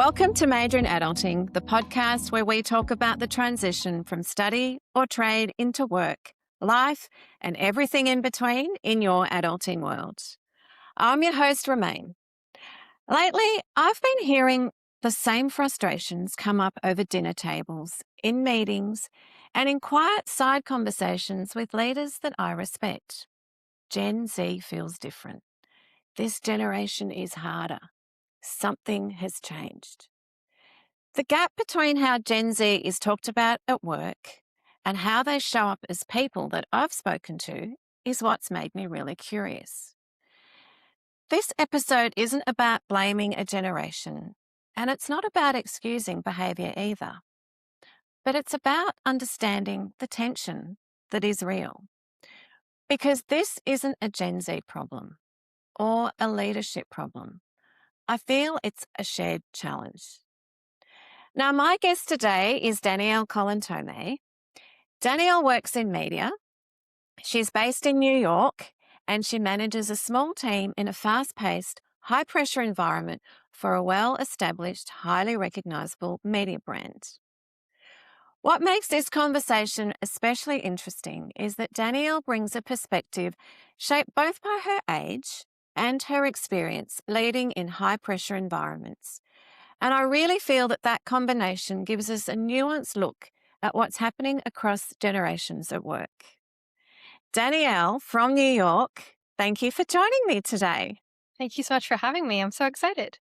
Welcome to Major in Adulting, the podcast where we talk about the transition from study or trade into work, life, and everything in between in your adulting world. I'm your host, Romaine. Lately, I've been hearing the same frustrations come up over dinner tables, in meetings, and in quiet side conversations with leaders that I respect. Gen Z feels different. This generation is harder. Something has changed. The gap between how Gen Z is talked about at work and how they show up as people that I've spoken to is what's made me really curious. This episode isn't about blaming a generation, and it's not about excusing behaviour either, but it's about understanding the tension that is real. Because this isn't a Gen Z problem or a leadership problem. I feel it's a shared challenge. Now, my guest today is Danielle Colantome. Danielle works in media. She's based in New York and she manages a small team in a fast-paced, high-pressure environment for a well-established, highly recognisable media brand. What makes this conversation especially interesting is that Danielle brings a perspective shaped both by her age and her experience leading in high-pressure environments. And I really feel that that combination gives us a nuanced look at what's happening across generations at work. Danielle from New York, thank you for joining me today. Thank you so much for having me. I'm so excited.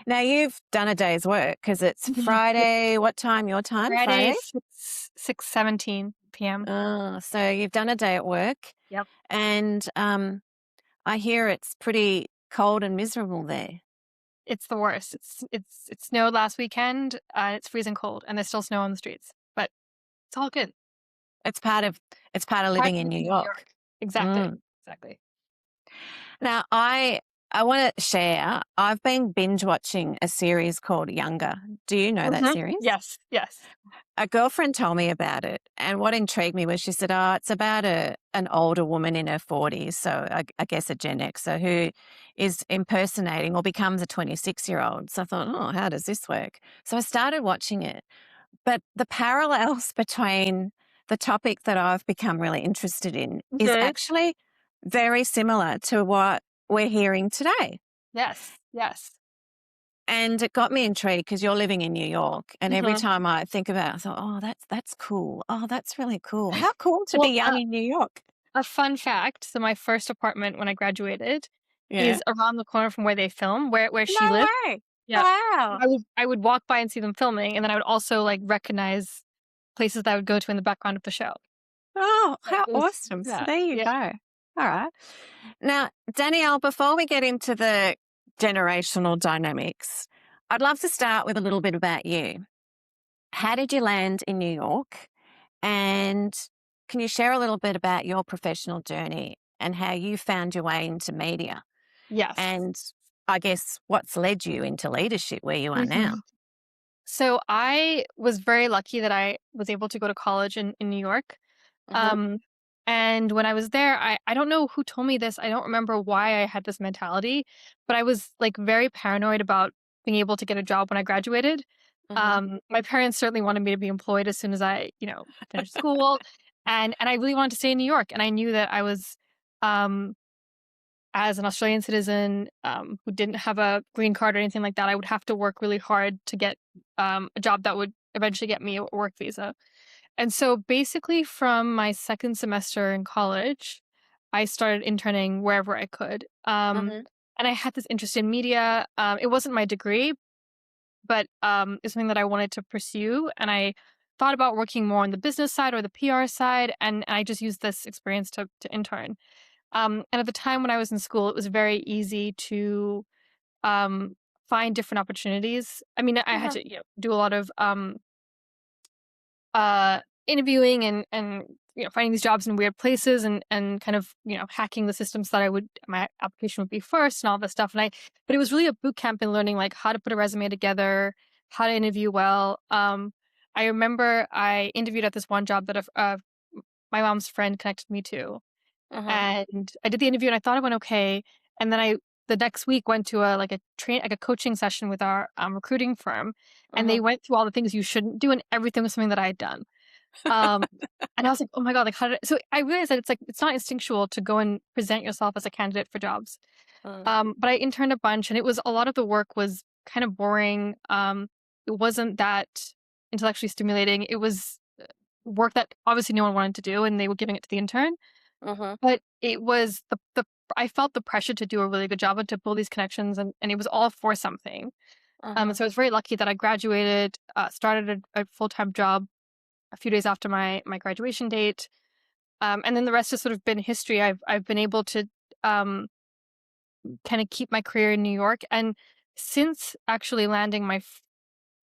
Now, you've done a day's work because it's Friday. What time? Your time? Friday, 6:17 p.m. Oh, so you've done a day at work. Yep. And I hear it's pretty cold and miserable there. It's the worst. It snowed last weekend. It's freezing cold, and there's still snow on the streets. But it's all good. It's part of living in New York. Exactly. Exactly. Now, I want to share, I've been binge watching a series called Younger. Do you know that series? Yes. A girlfriend told me about it, and what intrigued me was she said, it's about an older woman in her 40s, so I guess a Gen Xer, who is impersonating or becomes a 26-year-old. So I thought, how does this work? So I started watching it. But the parallels between the topic that I've become really interested in is actually very similar to what we're hearing today. Yes. And it got me intrigued because you're living in New York, and every time I think about it, I thought, that's cool. Oh, that's really cool. How cool to be young in New York. A fun fact, so my first apartment when I graduated is around the corner from where they film, where she lives. No way. Yeah. Wow. I would walk by and see them filming, and then I would also recognize places that I would go to in the background of the show. Oh, how awesome. So there you go. All right. Now, Danielle, before we get into the generational dynamics, I'd love to start with a little bit about you. How did you land in New York? And can you share a little bit about your professional journey and how you found your way into media? Yes. And I guess what's led you into leadership where you are now? So I was very lucky that I was able to go to college in New York. And when I was there, I don't know who told me this. I don't remember why I had this mentality, but I was very paranoid about being able to get a job when I graduated. My parents certainly wanted me to be employed as soon as I, finished school. And I really wanted to stay in New York. And I knew that I was, as an Australian citizen who didn't have a green card or anything like that, I would have to work really hard to get a job that would eventually get me a work visa. And so basically from my second semester in college, I started interning wherever I could. And I had this interest in media. It wasn't my degree, but it's something that I wanted to pursue. And I thought about working more on the business side or the PR side. And I just used this experience to intern. And at the time when I was in school, it was very easy to find different opportunities. I mean, I had to do a lot of interviewing and finding these jobs in weird places and kind of hacking the systems that my application would be first and all this stuff. But it was really a boot camp in learning how to put a resume together, how to interview well. I remember I interviewed at this one job that my mom's friend connected me to. And I did the interview and I thought it went okay. And then I the next week went to a coaching session with our recruiting firm, and they Mhm. went through all the things you shouldn't do, and everything was something that I had done. Um, and I was like, "Oh my god, like, how did I—" So I realized that it's not instinctual to go and present yourself as a candidate for jobs. Mm. But I interned a bunch, and it was a lot of the work was kind of boring. It wasn't that intellectually stimulating. It was work that obviously no one wanted to do, and they were giving it to the intern. Mhm. But it was the I felt the pressure to do a really good job and to build these connections, and it was all for something. Mhm. So I was very lucky that I graduated, started a full-time job a few days after my graduation date. And then the rest has sort of been history. I've been able to um, kind of keep my career in New York, and since actually landing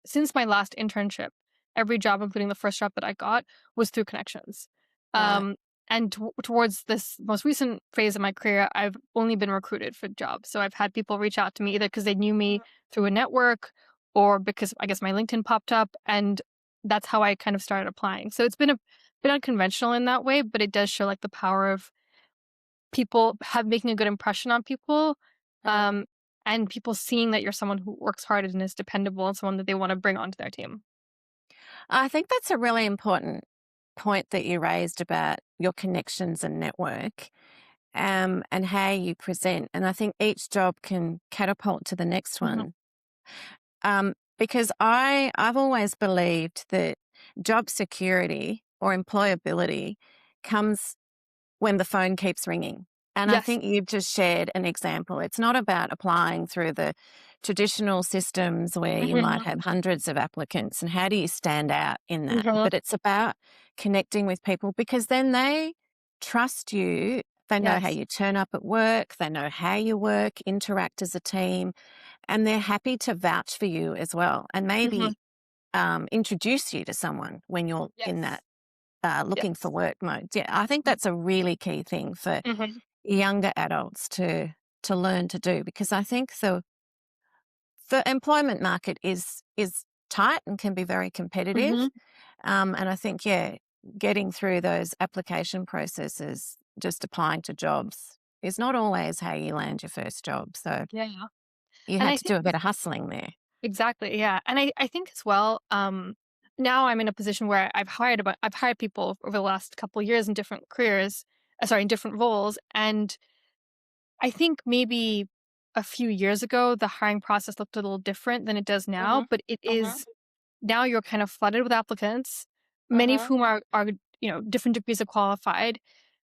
since my last internship, every job, including the first job that I got, was through connections. Right. Um, and towards this most recent phase of my career, I've only been recruited for jobs. So I've had people reach out to me either because they knew me through a network or because I guess my LinkedIn popped up, and that's how I kind of started applying. So it's been a bit unconventional in that way, but it does show like the power of people have making a good impression on people. Mm. Um, and people seeing that you're someone who works hard and is dependable and someone that they want to bring onto their team. I think that's a really important point that you raised about your connections and network, and how you present. And I think each job can catapult to the next Mhm, one. Because I've always believed that job security or employability comes when the phone keeps ringing. And I yes. think you've just shared an example. It's not about applying through the traditional systems where you might Mhm, have hundreds of applicants and how do you stand out in that? mhm, But it's about connecting with people because then they trust you. They know how yes. you turn up at work, they know how you work, interact as a team, and they're happy to vouch for you as well and Mhm, maybe introduce you to someone when you're in that yes, looking for yes. work mode. Yeah, I think that's a really key thing for Mhm, younger adults to learn to do because I think the employment market is tight and can be very competitive. mhm, And I think getting through those application processes, just applying to jobs, is not always how you land your first job. So yeah. you And had I to do think a bit of hustling there. exactly, yeah. And I think as well, now I'm in a position where I've hired people over the last couple of years in different careers, sorry, in different roles, and I think maybe a few years ago, the hiring process looked a little different than it does now, Mhm. but it Mhm. is now you're kind of flooded with applicants, many of Mhm. whom are different degrees of qualified.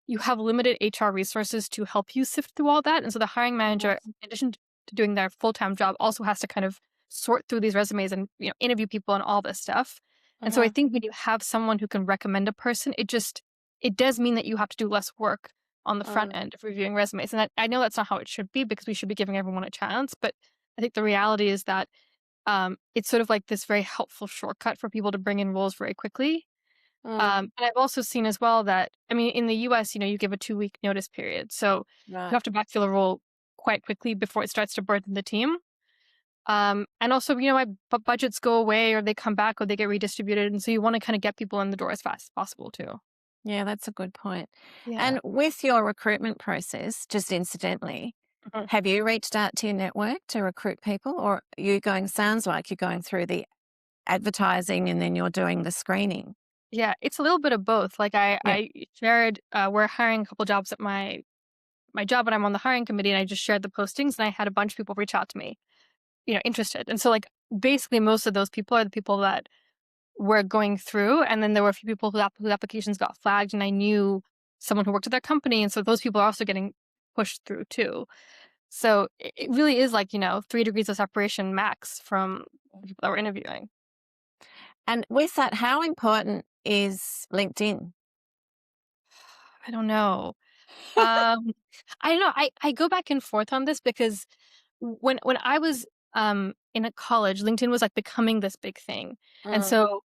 You have limited HR resources to help you sift through all that, and so the hiring manager, Mhm. in addition to doing their full time job, also has to kind of sort through these resumes and interview people and all this stuff. And so I Mhm. think when you have someone who can recommend a person, it does mean that you have to do less work on the front Mm. end of reviewing resumes. And I know that's not how it should be because we should be giving everyone a chance, but I think the reality is that it's sort of like this very helpful shortcut for people to bring in roles very quickly. Mm. And I've also seen as well that, I mean, in the US, you give a 2-week notice period. So you Right. have to backfill a role quite quickly before it starts to burden the team. And also, my budgets go away or they come back or they get redistributed. And so you want to kind of get people in the door as fast as possible too. Yeah, that's a good point. Yeah. And with your recruitment process, just incidentally, Mhm. have you reached out to your network to recruit people, or are you going, sounds like you're going through the advertising and then you're doing the screening? Yeah. It's a little bit of both. Like Yeah. I shared, we're hiring a couple jobs at my job and I'm on the hiring committee and I just shared the postings and I had a bunch of people reach out to me, interested. And so like basically most of those people are the people that we're going through. And then there were a few people whose applications got flagged and I knew someone who worked at their company. And so those people are also getting pushed through too. So it really is like, 3 degrees of separation max from the people that we're interviewing. And with that, how important is LinkedIn? I don't know. Um, I don't know. I go back and forth on this because when I was in a college, LinkedIn was like becoming this big thing. And Mm. so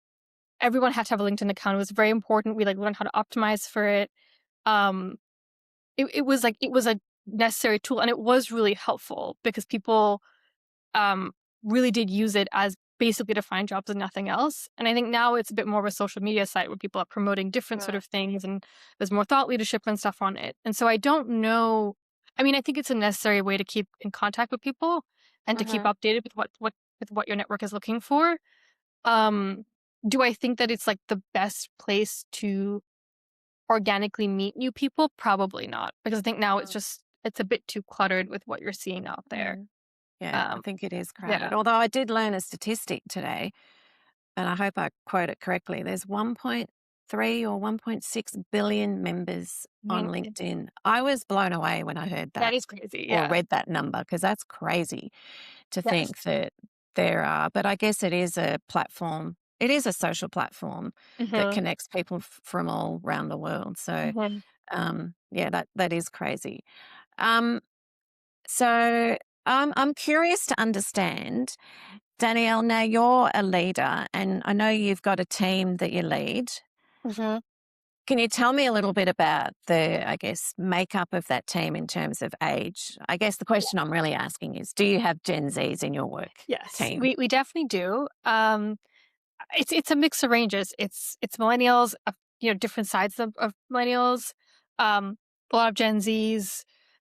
everyone had to have a LinkedIn account. It was very important. We like learned how to optimize for it. Um it was like it was a necessary tool and it was really helpful because people um really did use it as basically to find jobs and nothing else. And I think now it's a bit more of a social media site where people are promoting different sort Right. of things and there's more thought leadership and stuff on it. And so I don't know I mean, I think it's a necessary way to keep in contact with people and to keep Mhm. updated with what your network is looking for. Um, do I think that it's like the best place to organically meet new people? Probably not, because I think now it's a bit too cluttered with what you're seeing out there. Mm. Yeah, I Um, think it is yeah. crowded. Although I did learn a statistic today, and I hope I quote it correctly. There's 1.3 or 1.6 billion members on Mhm. LinkedIn. I was blown away when I heard That that is crazy. or Yeah. read that number because that's crazy to Yes. think that there are. But I guess it is a platform. It is a social platform that Mhm. connects people from all around the world. So, Mhm. yeah, that is crazy. Um, so I'm curious to understand, Danielle. Now you're a leader, and I know you've got a team that you lead. Mhm. Can you tell me a little bit about the, I guess, makeup of that team in terms of age? I guess the question I'm really asking is, do you have Gen Zs in your work Yes, team? we definitely do. It's a mix of ranges. It's millennials, different sides of millennials, a lot of Gen Zs,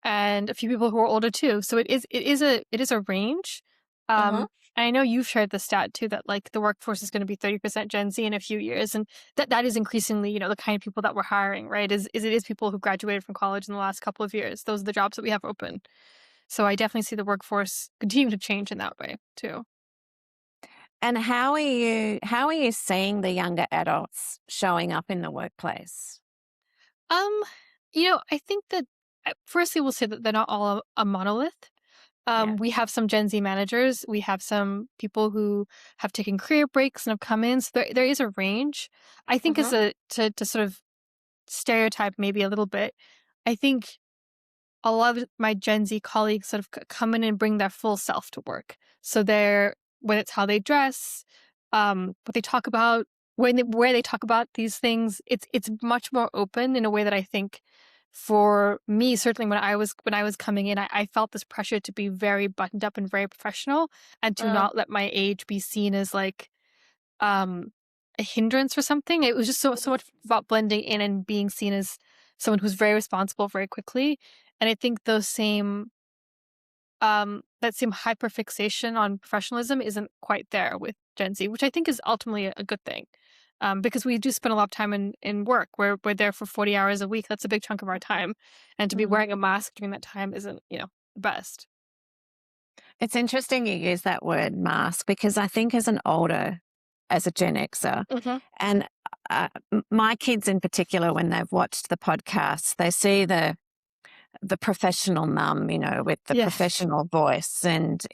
and a few people who are older too. So it is a range. Uh-huh. And I know you've shared the stat too that like the workforce is going to be 30% Gen Z in a few years, and that is increasingly the kind of people that we're hiring. Right? Is people who graduated from college in the last couple of years. Those are the jobs that we have open. So I definitely see the workforce continuing to change in that way too. And how are you seeing the younger adults showing up in the workplace? Um, I think that firstly, we'll say that they're not all a monolith. Yeah. We have some Gen Z managers. We have some people who have taken career breaks and have come in. So there is a range. I think as Uh-huh. a to sort of stereotype maybe a little bit. I think a lot of my Gen Z colleagues sort of come in and bring their full self to work. So they're when it's how they dress, what they talk about, where they talk about these things, it's much more open in a way that I think for me, certainly when I was coming in, I felt this pressure to be very buttoned up and very professional and to Uh, not let my age be seen as like um a hindrance or something. It was just so much about blending in and being seen as someone who's very responsible very quickly. And I think that same hyperfixation on professionalism isn't quite there with Gen Z, which I think is ultimately a good thing. Because we do spend a lot of time in work. We're there for 40 hours a week. That's a big chunk of our time. And to be mm. wearing a mask during that time isn't, the best. It's interesting you use that word mask because I think as a Gen Xer, Hmm. and my kids in particular, when they've watched the podcast, they see the professional mum, with the Yes. professional voice. And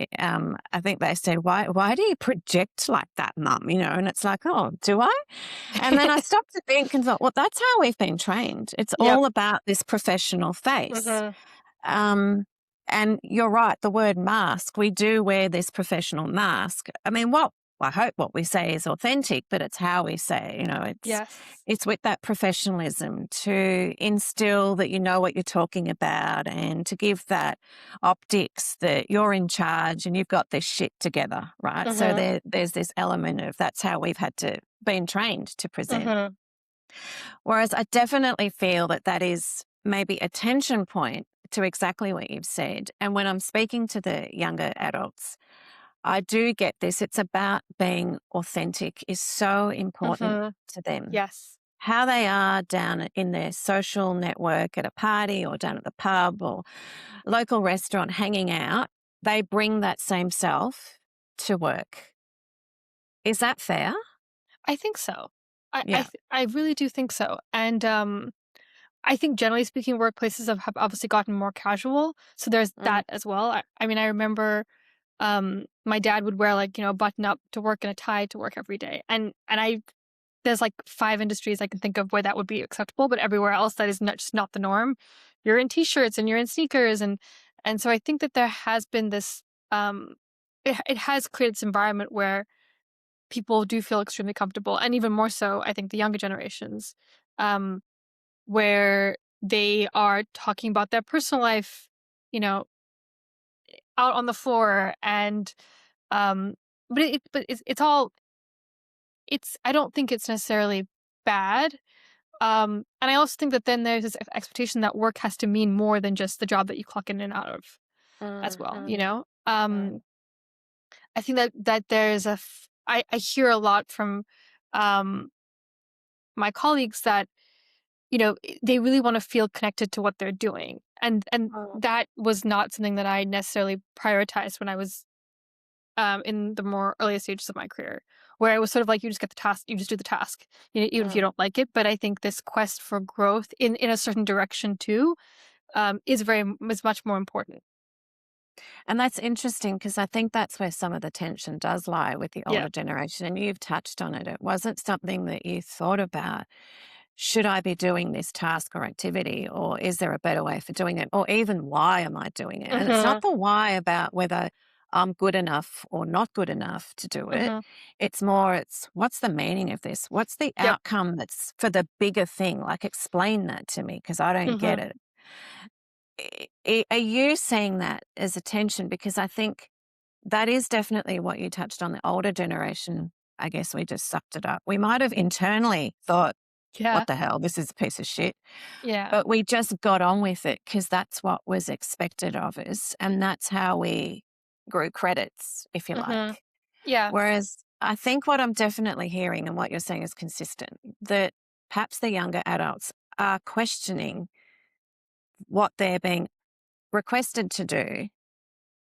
I think they said, why do you project like that, mum? And it's like, oh, do I? And then I stopped to think and thought, well, that's how we've been trained. It's Yep. all about this professional face. Hmm. Um, and you're right, the word mask, we do wear this professional mask. I mean, I hope what we say is authentic, but it's how we say, Yes. it's with that professionalism to instill that you know what you're talking about and to give that optics that you're in charge and you've got this shit together, right? So Hmm. there's this element of that's how we've had to been trained to present. Hmm. Whereas I definitely feel that that is maybe a tension point to exactly what you've said. And when I'm speaking to the younger adults, I do get this. It's about being authentic is so important Hmm. to them. Yes. How they are down in their social network at a party or down at the pub or local restaurant hanging out, they bring that same self to work. Is that fair? I think so. Yeah. I really do think so. And I think generally speaking, workplaces have obviously gotten more casual. So there's Mm, that as well. I mean, I remember my dad would wear like, a button up to work and a tie to work every day. And there's like five industries I can think of where that would be acceptable, but everywhere else that is just not the norm. You're in t-shirts and you're in sneakers and so I think that there has been this it has created this environment where people do feel extremely comfortable, and even more so, I think the younger generations, um, where they are talking about their personal life, you know, out on the floor, and um, but it's all it's. I don't think it's necessarily bad. And I also think that then there's this expectation that work has to mean more than just the job that you clock in and out of as Mm, well, you mm, know? mm, I think that there's I hear a lot from um, my colleagues that, they really want to feel connected to what they're doing. And mm, that was not something that I necessarily prioritized when I was in the more earlier stages of my career, where I was sort of like, you just get the task, you just do the task, even if you mm. don't like it. But I think this quest for growth in a certain direction too is much more important. And that's interesting because I think that's where some of the tension does lie with the Yeah. older generation. And you've touched on it. It wasn't something that you thought about. Should I be doing this task or activity? Or is there a better way for doing it? Or even why am I doing it? And it's not Mhm. the why about whether I'm good enough or not good enough to do it. Mhm. It's what's the meaning of this? What's the Yep. outcome that's for the bigger thing? Like, explain that to me because I don't get Mhm. it. Are you seeing that as a tension? Because I think that is definitely what you touched on. The older generation, I guess we just sucked it up. We might have internally thought, Yeah. what the hell, this is a piece of shit. Yeah. But we just got on with it because that's what was expected of us. And that's how we grew credits, if you Mhm. like. Yeah. Whereas I think what I'm definitely hearing and what you're saying is consistent, that perhaps the younger adults are questioning what they're being requested to do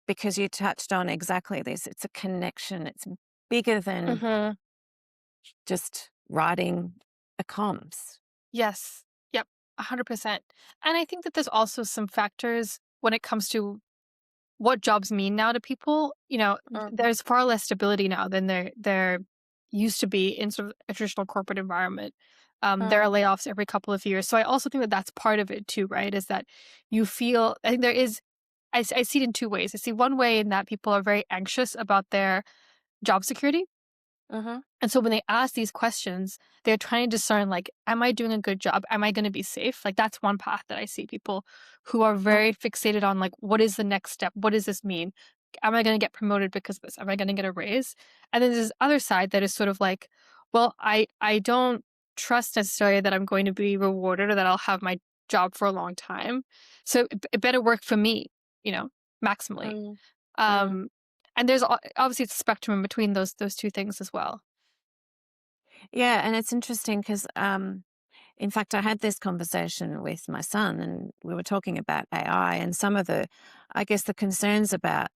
because you touched on exactly this. It's a connection. It's bigger than Mhm. just writing a comms. Yes. Yep. 100%. And I think that there's also some factors when it comes to what jobs mean now to people. Mhm, There's far less stability now than there used to be in sort of a traditional corporate environment. There are mm, layoffs every couple of years. So I also think that that's part of it too, right? Is that I think there is, I see it in two ways. I see one way in that people are very anxious about their job security. mhm, And so when they ask these questions, they're trying to discern, like, am I doing a good job? Am I going to be safe? Like, that's one path that I see people who are mm, very fixated on, like, what is the next step? What does this mean? Am I going to get promoted because of this? Am I going to get a raise? And then there's this other side that is sort of like, well, I don't trust necessarily that I'm going to be rewarded or that I'll have my job for a long time. So it better work for me, you know, maximally. mm, mm. Um, and there's obviously it's a spectrum in between those two things as well. Yeah, and it's interesting because, in fact, I had this conversation with my son, and we were talking about AI and some of the, I guess, the concerns about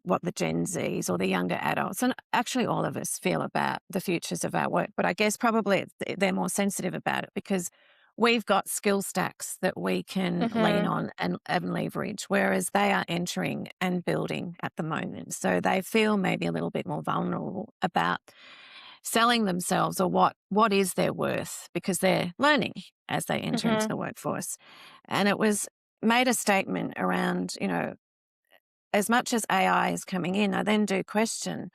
what the Gen Zs or the younger adults, and actually all of us feel about the futures of our work. But I guess probably they're more sensitive about it because we've got skill stacks that we can lean Mhm. on and leverage, whereas they are entering and building at the moment. So they feel maybe a little bit more vulnerable about selling themselves or what is their worth because they're learning as they enter into Mhm. the workforce. And it was made a statement around, as much as AI is coming in, I then do question,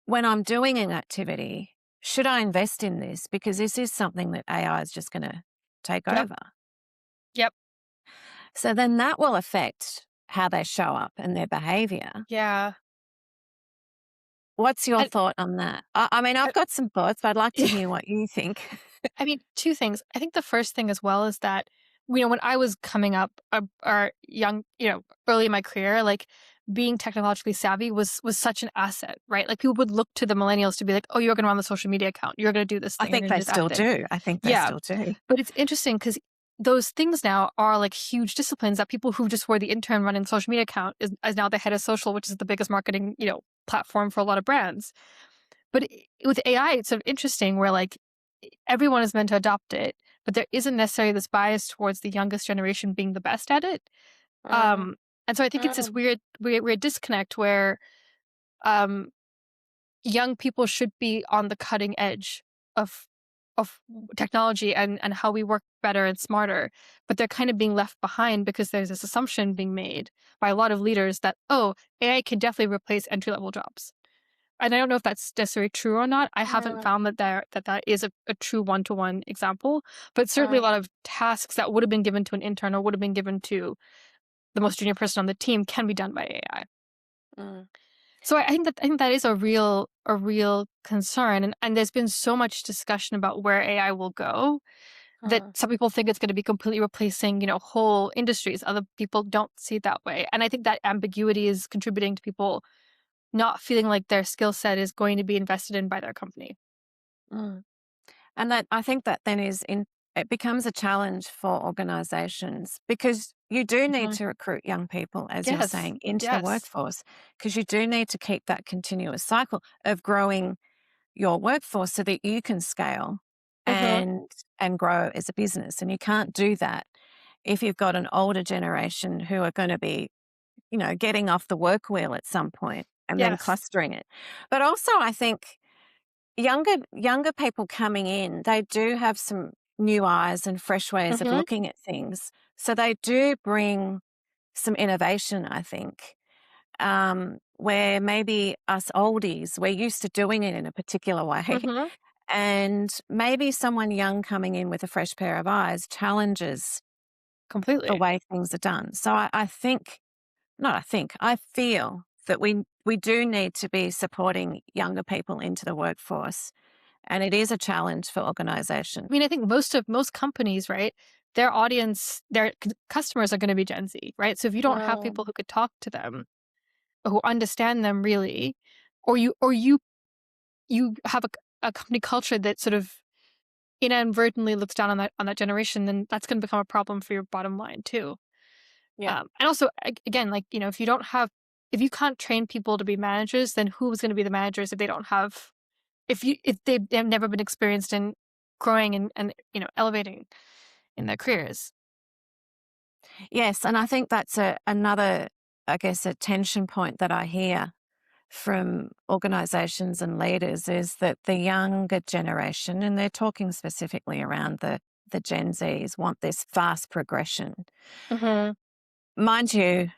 when I'm doing an activity, should I invest in this? Because this is something that AI is just going to take Yep. over. Yep. So then that will affect how they show up and their behavior. Yeah. What's your And thought on that? I mean, I I've got some thoughts, but I'd like to yeah, hear what you think. I mean, two things. I think the first thing as well is that, when I was coming up, or young, early in my career, like, being technologically savvy was such an asset, right? Like, people would look to the millennials to be like, "Oh, you're gonna run the social media account. You're gonna do this I thing. You're think gonna they do that still thing." do. I think they Yeah. still do. But it's interesting because those things now are like huge disciplines that people who just were the intern running the social media account is now the head of social, which is the biggest marketing, platform for a lot of brands. But with AI, it's sort of interesting where, like, everyone is meant to adopt it, but there isn't necessarily this bias towards the youngest generation being the best at it. Mm, Um, and so I think it's this mm, weird disconnect where um, young people should be on the cutting edge of of technology and how we work better and smarter, but they're kind of being left behind because there's this assumption being made by a lot of leaders that, oh, AI can definitely replace entry level jobs. And I don't know if that's necessarily true or not. I haven't mm, found that is a true one-to-one example, but certainly a mm, lot of tasks that would have been given to an intern or would have been given to the most junior person on the team can be done by AI. mm. So I think that is a real concern, and there's been so much discussion about where AI will go that Mm, some people think it's going to be completely replacing, whole industries. Other people don't see it that way, and I think that ambiguity is contributing to people not feeling like their skill set is going to be invested in by their company. mm. And that I think that then it becomes a challenge for organizations because you do need Mhm. to recruit young people, as you're Yes, saying, into the yes, workforce because you do need to keep that continuous cycle of growing your workforce so that you can scale hmm and and grow as a business. And you can't do that if you've got an older generation who are going to be, getting off the work wheel at some point and then yes, clustering it. But also I think younger people coming in, they do have some new eyes and fresh ways of hmm looking at things. So they do bring some innovation, I think, where maybe us oldies, we're used to doing it in a particular way. hmm And maybe someone young coming in with a fresh pair of eyes challenges the completely. way things are done. So I think, not I think, I feel that we do need to be supporting younger people into the workforce. And it is a challenge for I organizations. mean, I think most companies, right? Their audience, their customers are going to be Gen Z, right? So if you don't have people Mm, who could talk to them, who understand them really, or you have a company culture that sort of inadvertently looks down on that generation, then that's going to become a problem for your bottom line too. yeah. And also, again, like if you don't have, if you can't train people to be managers, then who's going to be the managers if they don't have, if they have never been experienced in growing and elevating in their careers. Yes, and I think that's another, I guess, a tension point that I hear from organizations and leaders is that the younger generation, and they're talking specifically around the Gen Zs, want this fast progression. hmm Mind you,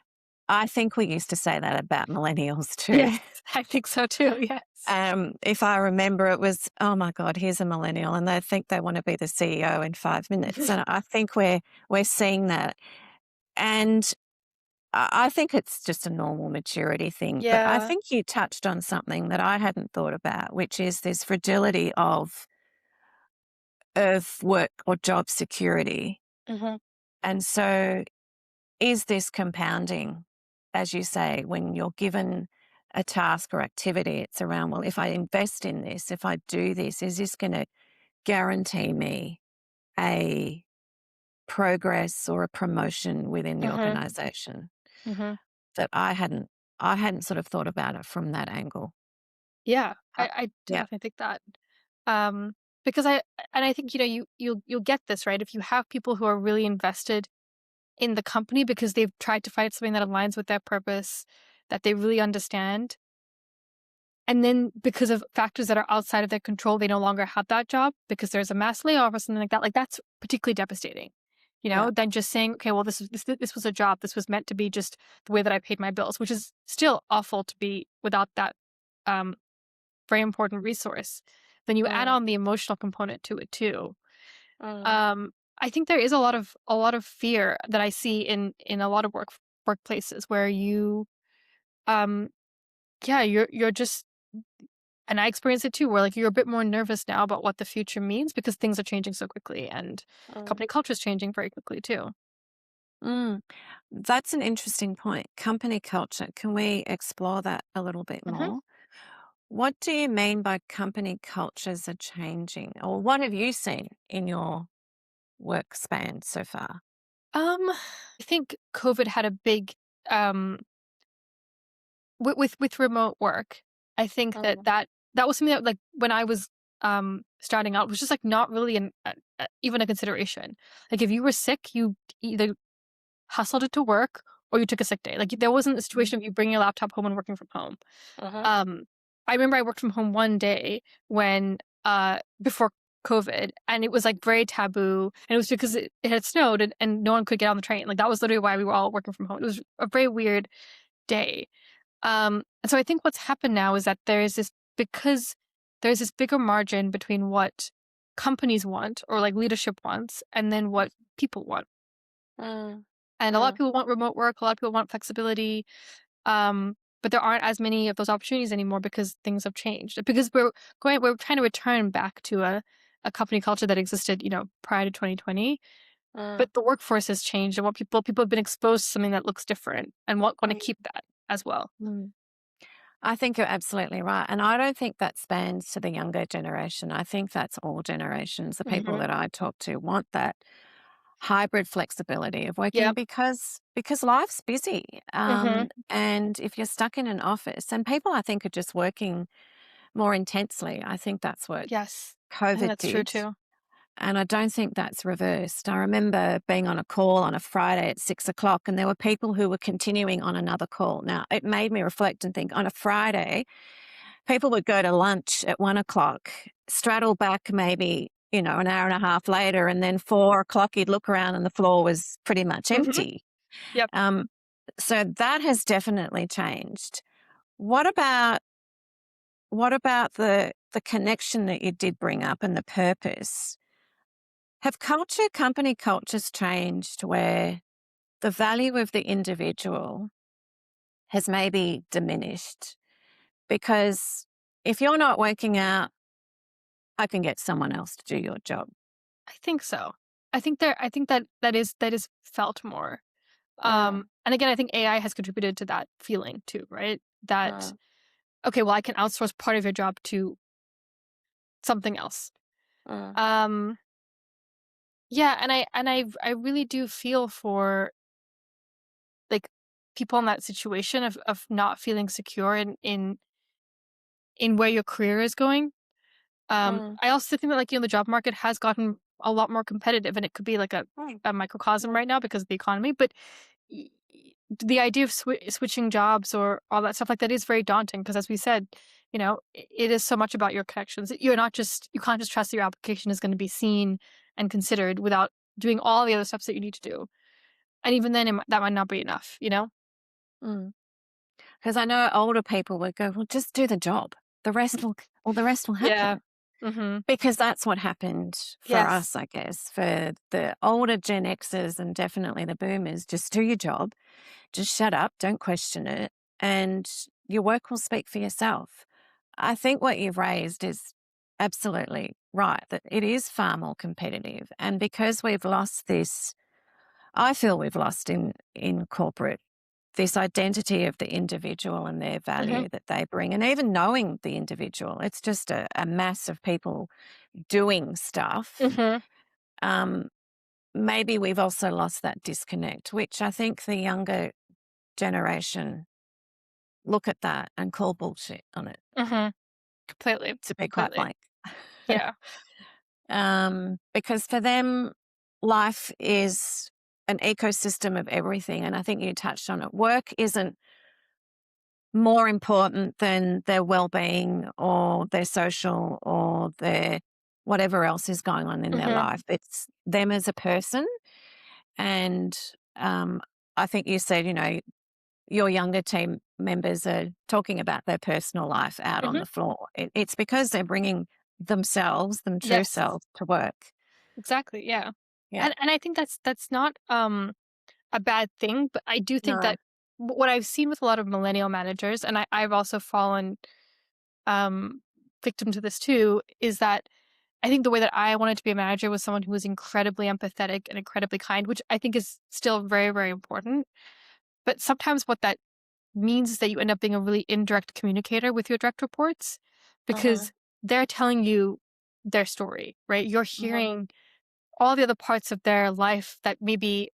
I think we used to say that about millennials too. Yes, I think so too. Yes. If I remember, it was, oh my God, here's a millennial, and they think they want to be the CEO in 5 minutes. And I think we're seeing that. And I think it's just a normal maturity thing. But I Yeah. think you touched on something that I hadn't thought about, which is this fragility of work or job security. hmm And so is this compounding, as you say, when you're given a task or activity, it's around, well, if I invest in this, if I do this, is this going to guarantee me a progress or a promotion within the hmm organization hmm that I hadn't sort of thought about it from that angle. Yeah, Uh, I yeah. definitely think that. Um, because I think you'll get this right if you have people who are really invested in the company because they've tried to find something that aligns with their purpose, that they really understand. And then because of factors that are outside of their control, they no longer have that job because there's a mass layoff or something like that. Like that's particularly devastating, Yeah. than just saying, okay, well, this was a job. This was meant to be just the way that I paid my bills, which is still awful to be without that um, very important resource. Then you add Mm, on the emotional component to it too. mm, Um, I think there is a lot of fear that I see in a lot of workplaces where um yeah, you're just, and I experience it too, where like you're a bit more nervous now about what the future means because things are changing so quickly and mm, company culture is changing very quickly too. mm. That's an interesting point. Company culture. Can we explore that a little bit hmm more? What do you mean by company cultures are changing? Or what have you seen in your work span so far? I think COVID had a big um with remote work. I think Mm, that was something that like when I was starting out was just like not really even a consideration. Like if you were sick, you either hustled it to work or you took a sick day. Like there wasn't a mm, situation of you bringing your laptop home and working from home. uh-huh. Um, I remember I worked from home one day when before COVID, and it was like very taboo, and it was because it had snowed and no one could get on the train. Like that was literally why we were all working from home. It was a very weird day. And so I think what's happened now is that because there's this bigger margin between what companies want or like leadership wants and then what people want. Mm, And a lot of mm, people want remote work, a lot of people want flexibility. Um, but there aren't as many of those opportunities anymore because things have changed. Because we're trying to return back to a company culture that existed, prior to 2020. Mm, But the workforce has changed, and what people have been exposed to something that looks different, and want to mm, keep that as well. Mm. I think you're absolutely right. And I don't think that spans to the younger generation. I think that's all generations. The people Mhm. that I talk to want that hybrid flexibility of working Yep. because life's busy. Mhm. And if you're stuck in an office, and people I think are just working more intensely. I think that's what Yes. I think COVID that's true did. too. And I don't think that's reversed. I remember being on a call on a Friday at 6 o'clock, and there were people who were continuing on another call. Now, it made me reflect and think on a Friday, people would go to lunch at 1 o'clock, straddle back maybe, an hour and a half later, and then 4 o'clock, you'd look around and the floor was pretty much Mhm. empty. Yep. Um, so that has definitely changed. What about the connection that you did bring up and the purpose? Have company cultures changed where the value of the individual has maybe diminished? Because if you're not working out, I can get someone else to do your job. I think so. I think that is felt more. mm, And again, I think AI has contributed to that feeling too, right? That, mm, okay, well, I can outsource part of your job to something else. mm, Um, yeah, and I really do feel for, like, people in that situation of not feeling secure in where your career is going. mm, I also think that, like, the job market has gotten a lot more competitive, and it could be like mm, a microcosm mm, right now because of the economy. But y- the idea of switching jobs or all that stuff like that is very daunting because, as we said, it is so much about your connections. You can't just trust that your application is going to be seen and considered without doing all the other steps that you need to do. And even then, that might not be enough. Because I know older people would go, well, just do the job. The rest will Yeah. happen. Mm-hmm. Because that's what happened for Yes. us, I guess. For the older Gen Xers and definitely the boomers, just do your job, just shut up, don't question it, and your work will speak for yourself. I think what you've raised is absolutely right, that it is far more competitive. And because we've lost this, I feel we've lost in corporate this identity of the individual and their Mm-hmm. value that they bring, and even knowing the individual. It's just a mass of people doing stuff. Mm-hmm. Um, Maybe we've also lost that disconnect, which I think the younger generation look at that and call bullshit on it, Mm-hmm. Completely. to be quite Completely. blank. Yeah. Because for them, life is an ecosystem of everything. And I think you touched on it. Work isn't more important than their well-being or their social or their whatever else is going on in their Mm-hmm. life. It's them as a person. And um, I think you said, your younger team members are talking about their personal life out on Mm-hmm. the floor. It's because they're bringing themselves, them true Yes. selves, to work. Exactly. Yeah. Yeah. And I think that's not a bad thing, but I do think No. that what I've seen with a lot of millennial managers, and I've also fallen um victim to this too, is that I think the way that I wanted to be a manager was someone who was incredibly empathetic and incredibly kind, which I think is still very, very important. But sometimes what that means is that you end up being a really indirect communicator with your direct reports mhm, because they're telling you their story, right? You're mhm, hearing all the other parts of their life that maybe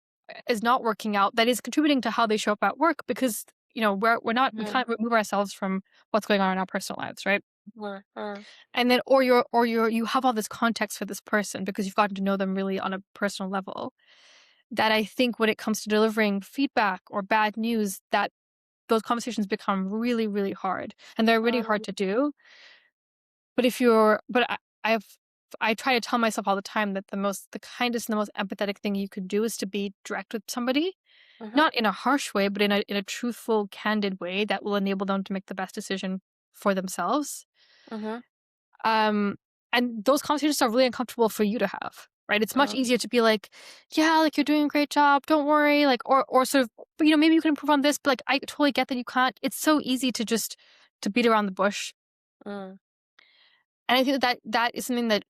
is not working out, that is contributing to how they show up at work because, we mhm, can't remove ourselves from what's going on in our personal lives, right? mhm, And then, you have all this context for this person because you've gotten to know them really on a personal level. That I think when it comes to delivering feedback or bad news, that those conversations become really, really hard and they're really hard mhm, to do. But I try to tell myself all the time that the kindest and the most empathetic thing you could do is to be direct with somebody, mhm, not in a harsh way, but in a truthful, candid way that will enable them to make the best decision for themselves. mhm, Um, and those conversations are really uncomfortable for you to have. right? It's much easier to be like, yeah, like you're doing a great job, don't worry, like, or sort of, but maybe you can improve on this, but like I totally get that you can't. It's so easy to just to beat around the bush. Mm. And I think that is something that,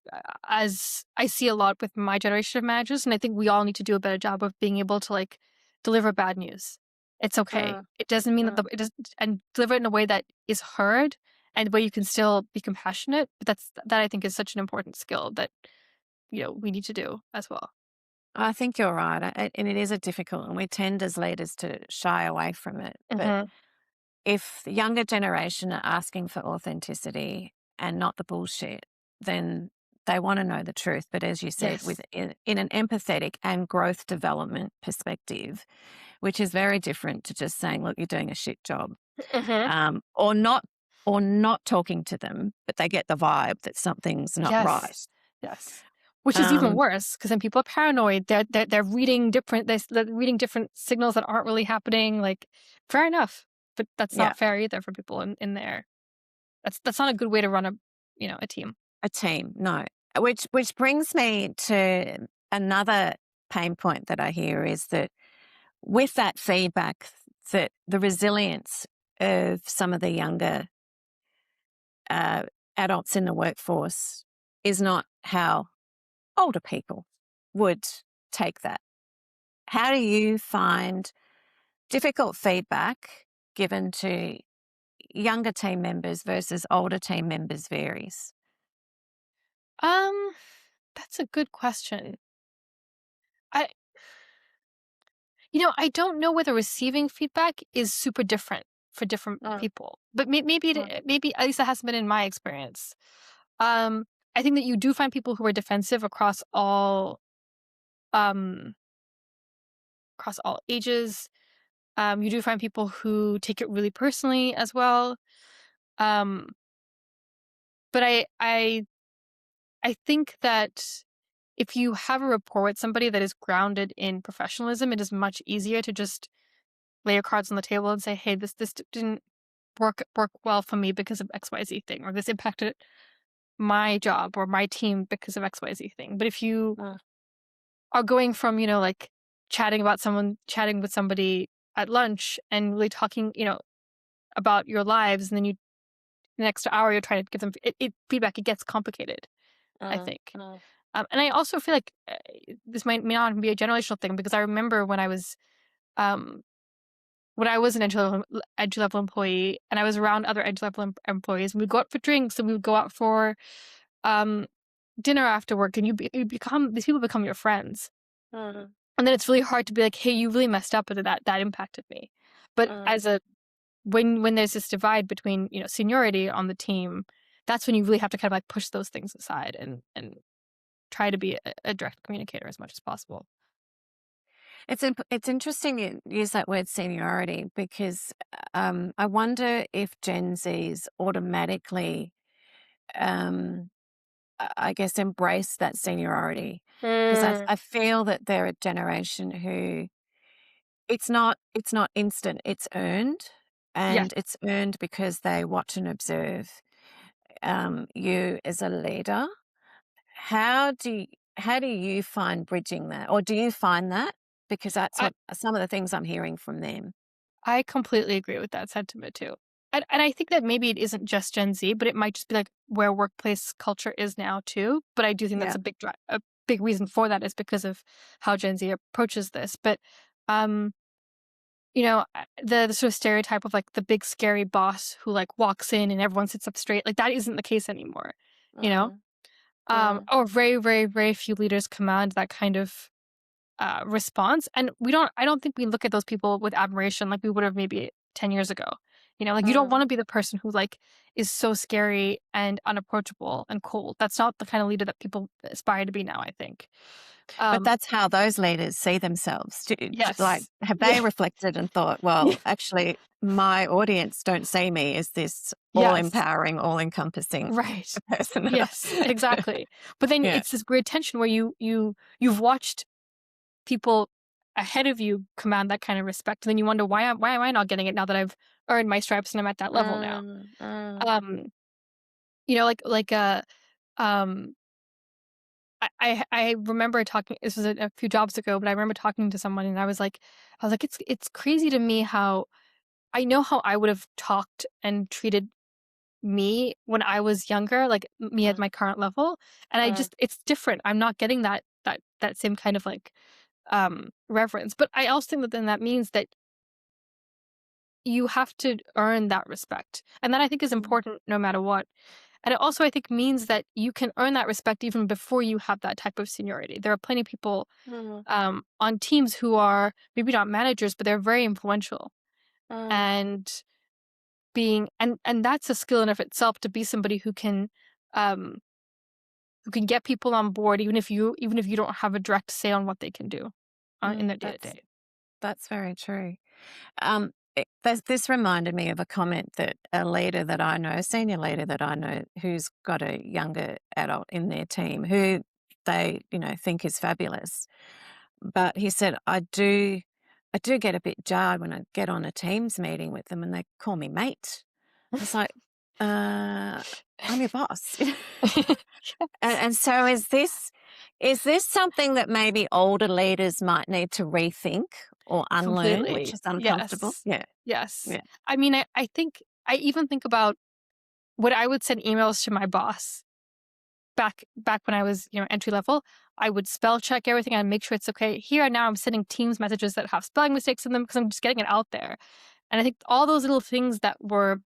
as I see a lot with my generation of managers, and I think we all need to do a better job of being able to like deliver bad news. It's okay. Mm. It doesn't mean that Mm. it does, and deliver it in a way that is heard and where you can still be compassionate. But that I think is such an important skill that we need to do as well. I think you're right. And it is a difficult, and we tend as leaders to shy away from it. But Mm-hmm. if the younger generation are asking for authenticity and not the bullshit, then they want to know the truth. But as you said, Yes. in an empathetic and growth development perspective, which is very different to just saying, "Look, you're doing a shit job," Mm-hmm. or not talking to them, but they get the vibe that something's not right. Yes. Yes. Which is even Um, worse because then people are paranoid. They're reading they're reading different signals that aren't really happening. Like, fair enough, but that's yeah, not fair either for people in there. That's not a good way to run a team. a team, no. Which brings me to another pain point that I hear is that with that feedback, that the resilience of some of the younger uh, adults in the workforce is not how older people would take that. How do you find difficult feedback given to younger team members versus older team members varies? Um, that's a good question. I I don't know whether receiving feedback is super different for different Mm. people, but maybe at least that hasn't been in my experience. Um, I think that you do find people who are defensive um across all ages. You do find people who take it really personally as well. Um, but I think that if you have a rapport with somebody that is grounded in professionalism, it is much easier to just lay your cards on the table and say, "Hey, this didn't work well for me because of XYZ thing, or this impacted my job or my team because of XYZ thing." But if you Mm. are going from, like chatting with somebody at lunch and really talking, about your lives, and then the next hour you're trying to give them feedback, it gets complicated, I Mm. think. Mm. And I also feel like this may not be a generational thing because I remember um, when I was an entry level employee and I was around other entry level employees, and we'd go out for drinks and we would go out for um, dinner after work, and you become these people become your friends. Mm. And then it's really hard to be like, "Hey, you really messed up, and that impacted me." But Mm. when there's this divide between seniority on the team, that's when you really have to kind of like push those things aside and try to be a direct communicator as much as possible. It's interesting you use that word seniority because I wonder if Gen Zs automatically, um, I guess, embrace that seniority because Mm. I feel that they're a generation who it's not instant, it's earned, Yes, and it's earned because they watch and observe you as a leader. How do you, how do you find bridging that, or do you find that? Because that's I what some of the things I'm hearing from them. I completely agree with that sentiment too. And I think that maybe it isn't just Gen Z, but it might just be like where workplace culture is now too. But I do think that's Yeah. a big reason for that is because of how Gen Z approaches this. But um, the sort of stereotype of like the big scary boss who like walks in and everyone sits up straight, like that isn't the case anymore. You know, Mm. Mm. or very, very, very few leaders command that kind of response. And I don't think we look at those people with admiration like we would have maybe 10 years ago. Like you don't Mm. want to be the person who like is so scary and unapproachable and cold. That's not the kind of leader that people aspire to be now, I think. But Um, that's how those leaders see themselves. Like, yes. have they Yeah. reflected and thought, Yeah. well, actually, my audience don't see me as this all Yes. empowering, all encompassing Right. person that Yes, exactly. But then yeah. it's this weird tension where you've watched people ahead of you command that kind of respect, and then you wonder why am I not getting it now that I've earned my stripes and I'm at that level now. Mm. Mm. Um, like um I remember talking. This was a few jobs ago, but I remember talking to someone, and I was like, it's crazy to me how I know how I would have talked and treated me when I was younger, like me at Mm, my current level, and mm, it's different. I'm not getting that same kind of like reverence. But I also think that then that means that you have to earn that respect, and that I think is mm, important no matter what. And it also, I think, means that you can earn that respect even before you have that type of seniority. There are plenty of people mm, on teams who are maybe not managers, but they're very influential. mm, And and that's a skill in of itself to be somebody um, who can get people on board, even if you don't have a direct say on what they can do in their Mm, day to day. that's very true. This reminded me of a comment that a leader that I know, a senior leader that I know, who's got a younger adult in their team who they, think is fabulous. But he said, I do get a bit jarred when I get on a Teams meeting with them and they call me mate. I was like, uh, I'm your boss. And so is this something that maybe older leaders might need to rethink or unlearn, which Completely. is uncomfortable? Yes. Yeah, Yes. yeah. I mean, I think I even think about when I would send emails to my boss back when I was, entry level. I would spell check everything and make sure it's okay. Here and now I'm sending Teams messages that have spelling mistakes in them because I'm just getting it out there. And I think all those little things that were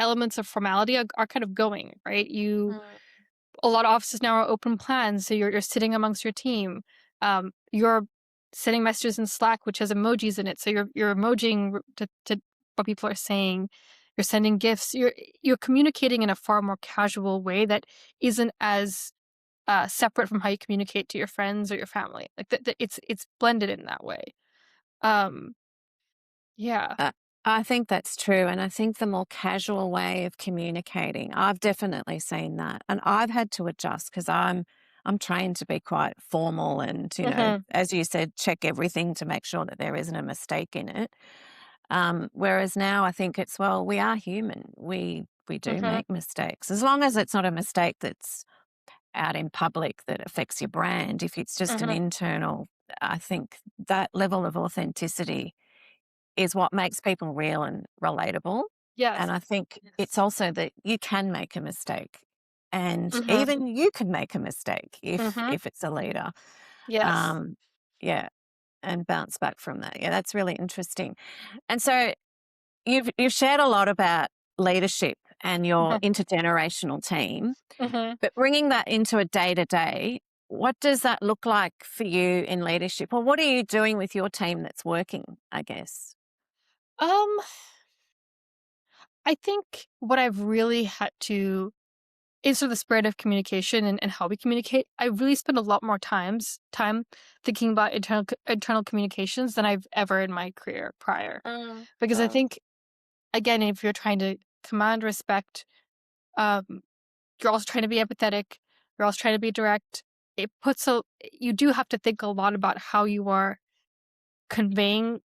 elements of formality are kind of going, right? mm, A lot of offices now are open plans, so you're sitting amongst your team. You're sending messages in Slack, which has emojis in it, so you're emojiing to what people are saying. You're sending gifts. You're communicating in a far more casual way that isn't as separate from how you communicate to your friends or your family. Like it's blended in that way. Um, yeah. Uh, I think that's true. And I think the more casual way of communicating, I've definitely seen that. And I've had to adjust because I'm trained to be quite formal and, Hmm. as you said, check everything to make sure that there isn't a mistake in it. Whereas now I think it's, well, we are human. We do Hmm. make mistakes. As long as it's not a mistake that's out in public that affects your brand. If it's just an Hmm. internal, I think that level of authenticity is what makes people real and relatable. And Yes. I think it's also that you can make a mistake, and Hmm. even you can make a mistake if Hmm. if it's a leader. Yes. Um, yeah, and bounce back from that. Yeah, that's really interesting. And so you've shared a lot about leadership and your Hmm. intergenerational team, Hmm. but bringing that into a day to day, what does that look like for you in leadership, or what are you doing with your team that's working? I guess. Um, I think what I've really had to in sort of the spirit of communication and how we communicate, I really spend a lot more time thinking about internal communications than I've ever in my career prior. mm, Because I mm, think again, if you're trying to command respect, um, you're also trying to be empathetic, you're also trying to be direct. You do have to think a lot about how you are conveying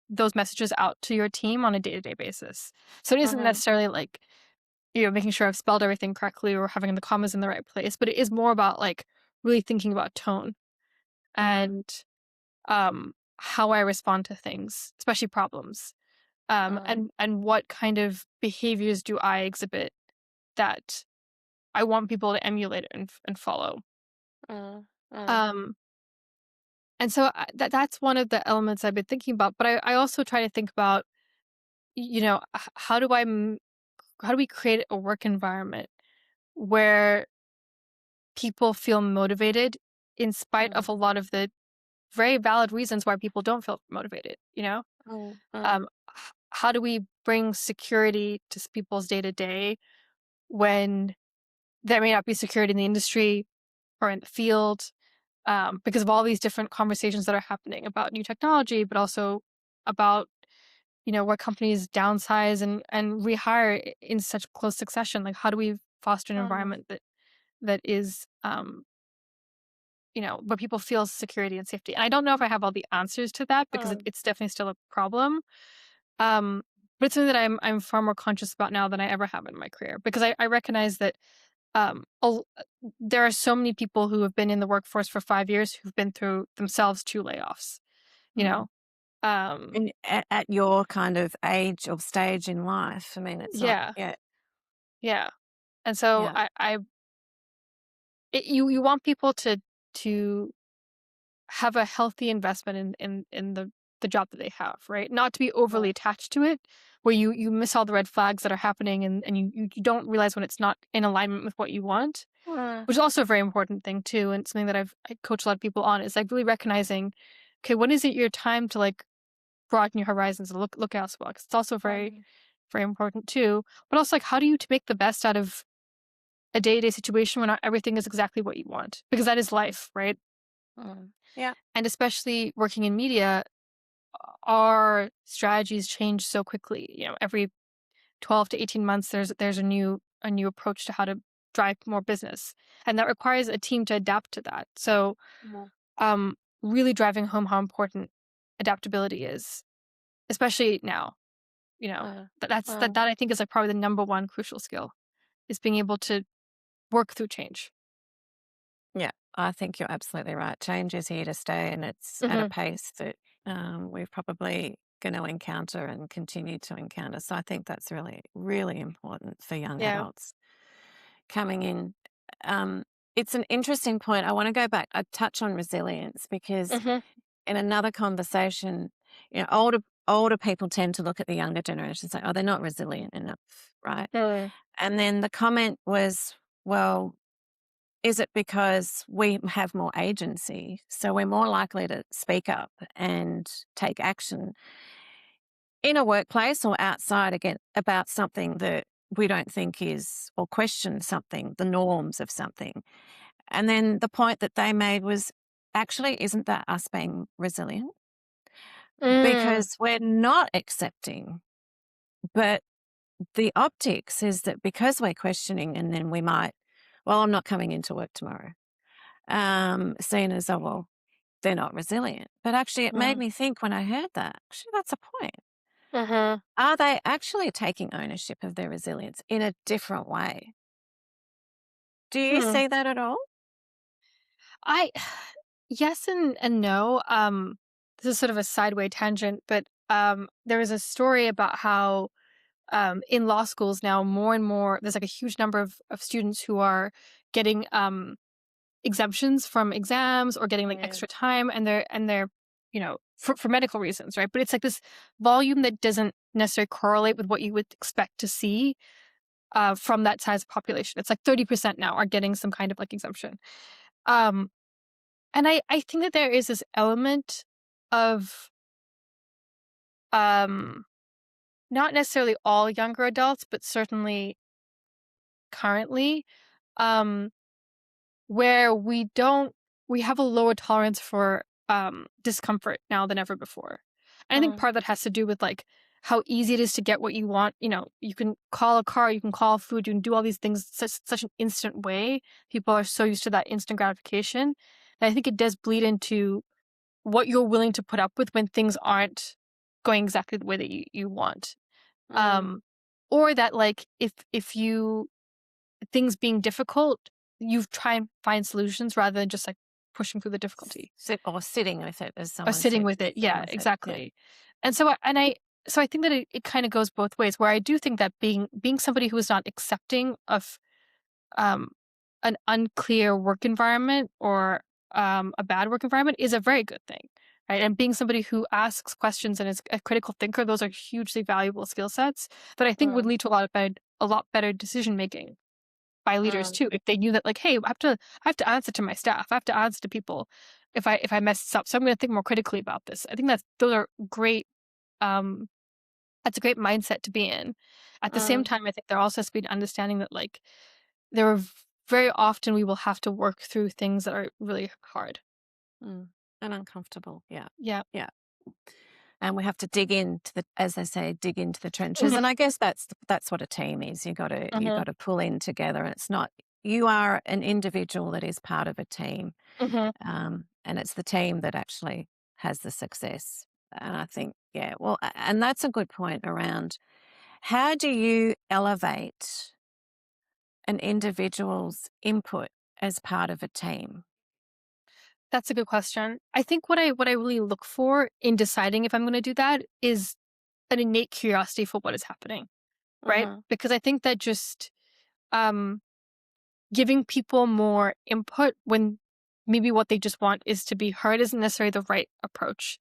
those messages out to your team on a day-to-day basis. So it isn't mhm, necessarily like making sure I've spelled everything correctly or having the commas in the right place, but it is more about like really thinking about tone mhm, and how I respond to things, especially problems. mm, And what kind of behaviors do I exhibit that I want people to emulate and follow. mm, mm, Um, and so that's one of the elements I've been thinking about. But I also try to think about, how do how do we create a work environment where people feel motivated in spite mm, of a lot of the very valid reasons why people don't feel motivated, you know? mm, mm, How do we bring security to people's day to day when there may not be security in the industry or in the field, because of all these different conversations that are happening about new technology, but also about where companies downsize and rehire in such close succession. Like, how do we foster an mm, environment that is where people feel security and safety? And I don't know if I have all the answers to that because mm, it's definitely still a problem. Um, but it's something that I'm far more conscious about now than I ever have in my career because I recognize that there are so many people who have been in the workforce for 5 years who've been through themselves 2 layoffs, you Mm. know? Um, And at your kind of age or stage in life, I mean, it's not yeah, yet. yeah. And so Yeah. you want people to have a healthy investment in the job that they have, right? Not to be overly Yeah. attached to it, where you miss all the red flags that are happening and you don't realize when it's not in alignment with what you want, Mm. which is also a very important thing too, and something that I coach a lot of people on is like really recognizing, okay, when is it your time to like broaden your horizons and look elsewhere? 'Cause it's also very, Mm. very important too. But also like how do you to make the best out of a day-to-day situation when not everything is exactly what you want? Because that is life, right? Mm. Yeah. And especially working in media, our strategies change so quickly. Every 12 to 18 months there's a new approach to how to drive more business. And that requires a team to adapt to that. So Mm. um really driving home how important adaptability is, especially now. Uh, That I think is like probably the number one crucial skill is being able to work through change. Yeah. I think you're absolutely right. Change is here to stay, and it's at a Hmm. pace that we're probably going to encounter and continue to encounter. So I think that's really, really important for young Yeah. adults coming in. Um, it's an interesting point. I want to go back. I touch on resilience because Hmm. in another conversation, older people tend to look at the younger generation and say, "Oh, they're not resilient enough," right? Mm. And then the comment was, "Well, is it because we have more agency, so we're more likely to speak up and take action in a workplace or outside again about something that we don't think is, or question something, the norms of something?" And then the point that they made was, actually, isn't that us being resilient? Mm. Because we're not accepting, but the optics is that because we're questioning, and then we might, well, I'm not coming into work tomorrow, seen as, oh, well, they're not resilient. But actually, it made Mm. me think when I heard that, actually, that's a point. Hmm. Are they actually taking ownership of their resilience in a different way? Do you Hmm. see that at all? I yes and no. This is sort of a sideway tangent, but there was a story about how in law schools now more and more there's like a huge number of students who are getting exemptions from exams or getting like Yeah. extra time, and they're for medical reasons, right? But it's like this volume that doesn't necessarily correlate with what you would expect to see from that size of population. It's like 30% now are getting some kind of like exemption. Um, and I think that there is this element of um not necessarily all younger adults, but certainly currently, um, where we have a lower tolerance for discomfort now than ever before. And I think mm, part of that has to do with like how easy it is to get what you want. You can call a car, you can call food, you can do all these things such an instant way. People are so used to that instant gratification. And I think it does bleed into what you're willing to put up with when things aren't going exactly the way that you want. mm, Um, or that like if you things being difficult, you try and find solutions rather than just like pushing through the difficulty Sitting with it, as or someone sitting said, with it. sitting Yeah, with it. Yeah. exactly. And so I think that it kind of goes both ways. Where I do think that being somebody who is not accepting of um, an unclear work environment or a bad work environment is a very good thing, right? And being somebody who asks questions and is a critical thinker, those are hugely valuable skill sets that I think would mm, lead to a lot better decision making by leaders mm, too. If they knew that, like, hey, I have to answer to my staff, I have to answer to people if I mess this up, so I'm going to think more critically about this. I think those are great. Um, that's a great mindset to be in. At the same mm, time, I think there also has to be an understanding that like there are very often we will have to work through things that are really hard. Mm. And uncomfortable. Yeah. Yeah. Yeah. And we have to dig into the, as they say, dig into the trenches. Hmm. And I guess that's what a team is. You Hmm. got to pull in together. And it's not, you are an individual that is part of a team, Hmm. and it's the team that actually has the success. And I think, yeah, well, and that's a good point around how do you elevate an individual's input as part of a team? That's a good question. I think what I really look for in deciding if I'm going to do that is an innate curiosity for what is happening, right? Mhm. Because I think that just um giving people more input when maybe what they just want is to be heard isn't necessarily the right approach.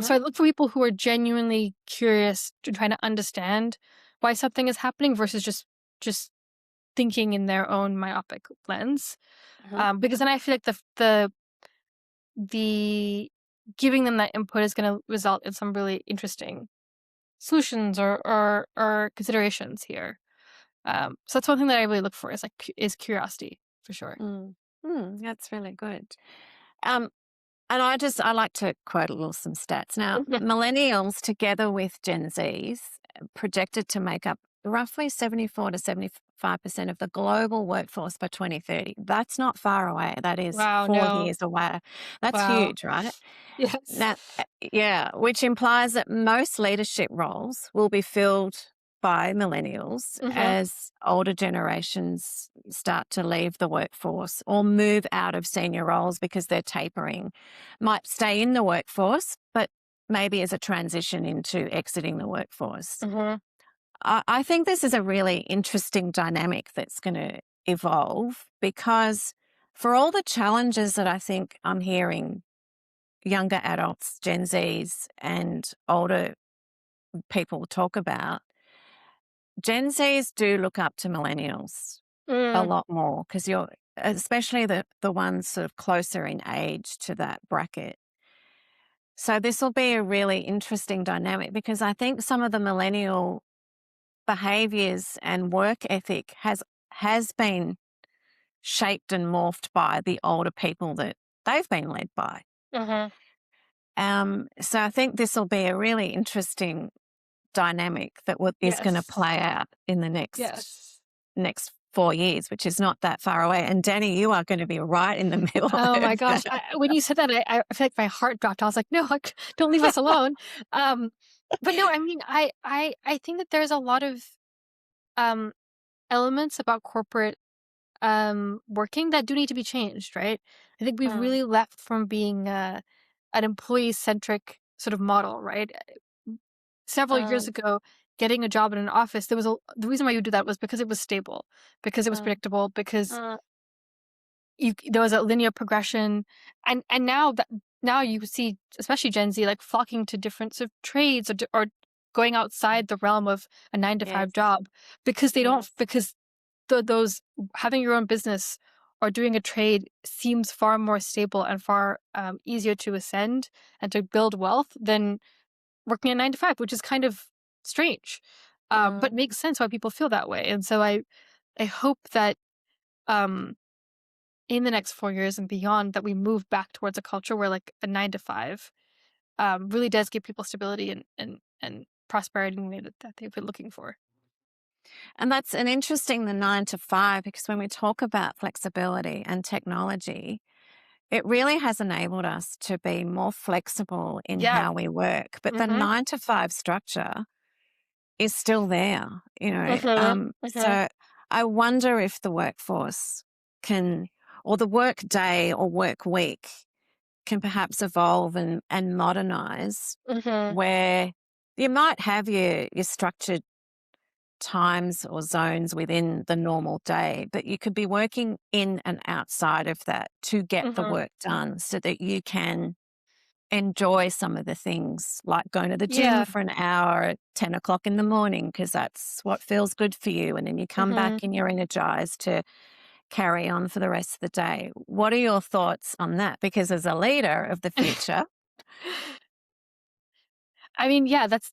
So Mhm. I look for people who are genuinely curious to trying to understand why something is happening versus just thinking in their own myopic lens. Mhm. Because then I feel like the giving them that input is going to result in some really interesting solutions or considerations here. So that's one thing that I really look for is is curiosity for sure. Mm. That's really good. Um, and I like to quote a little some stats. Now, Mhm. millennials together with Gen Zs projected to make up roughly 74 to 75% of the global workforce by 2030. That's not far away. That is Wow, 4 years no. away. That's Wow. huge, right? Yes. Now, yeah, which implies that most leadership roles will be filled by millennials Mhm. as older generations start to leave the workforce or move out of senior roles because they're tapering. Might stay in the workforce, but maybe as a transition into exiting the workforce. Mhm. I think this is a really interesting dynamic that's going to evolve because for all the challenges that I think I'm hearing younger adults, Gen Zs, and older people talk about, Gen Zs do look up to millennials a Mm. lot more because you're, especially the ones sort of closer in age to that bracket. So this will be a really interesting dynamic because I think some of the millennial behaviors and work ethic has been shaped and morphed by the older people that they've been led by. Mhm. So I think this will be a really interesting dynamic that is going to Yes. play out in the Yes. next 4 years, which is not that far away. And Danny, you are going to be right in the middle Oh my of gosh. that. When you said that, I feel like my heart dropped. I was like, no, don't leave us alone. Um, but no, I mean, I think that there's a lot of um elements about corporate working that do need to be changed, right? I think we've Mm. really left from being an employee centric sort of model, right? Several years Mm. ago, getting a job in an office, the reason why you do that was because it was stable, because it was Mm. predictable, because Mm. there was a linear progression, and now you see, especially Gen Z, like flocking to different sort of trades or going outside the realm of a 9 to 5 Yes. job because they don't Yes. because those having your own business or doing a trade seems far more stable and far easier to ascend and to build wealth than working a 9 to 5, which is kind of strange, but Mm. makes sense why people feel that way. And so I hope that um, in the next 4 years and beyond that we move back towards a culture where like a 9 to 5 really does give people stability and prosperity in the way that they've been looking for. And that's an interesting, the 9 to 5, because when we talk about flexibility and technology, it really has enabled us to be more flexible in Yeah. how we work. But the Mm-hmm. 9 to 5 structure is still there, you know. Mm-hmm. Mm-hmm. So I wonder if the workforce can, or the work day or work week can perhaps evolve and modernize Mm-hmm. where you might have your structured times or zones within the normal day, but you could be working in and outside of that to get the Mm-hmm. work done so that you can enjoy some of the things like going to the gym Yeah. for an hour at 10 o'clock in the morning because that's what feels good for you. And then you come back Mm-hmm. and you're energized to carry on for the rest of the day. What are your thoughts on that? Because as a leader of the future, I mean, yeah, that's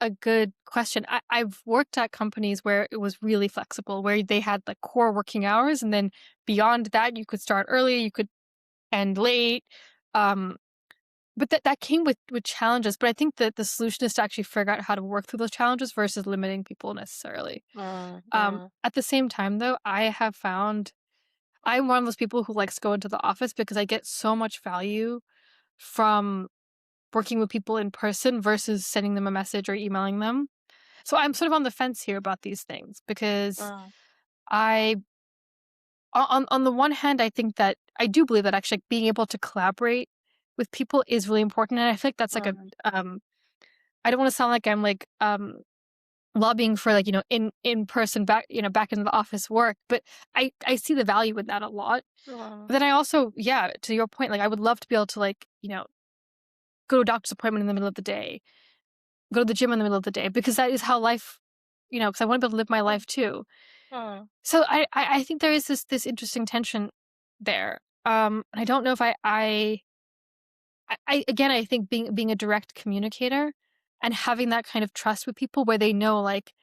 a good question. I've worked at companies where it was really flexible, where they had like core working hours, and then beyond that, you could start early, you could end late. Um, but that came with challenges. But I think that the solution is to actually figure out how to work through those challenges versus limiting people necessarily. Mm. Mm. At the same time, though, I have found I'm one of those people who likes to go into the office because I get so much value from working with people in person versus sending them a message or emailing them. So I'm sort of on the fence here about these things because Mm. I on the one hand, I think that I do believe that actually being able to collaborate with people is really important, and I feel like that's like a I don't want to sound like I'm like lobbying for like in person back back in the office work, but I see the value in that a lot. But then I also, yeah, to your point, like I would love to be able to like go to a doctor's appointment in the middle of the day, go to the gym in the middle of the day, because that is how life, because I want to be able to live my life too. So I think there is this interesting tension there. I don't know if I again, I think being a direct communicator and having that kind of trust with people where they know like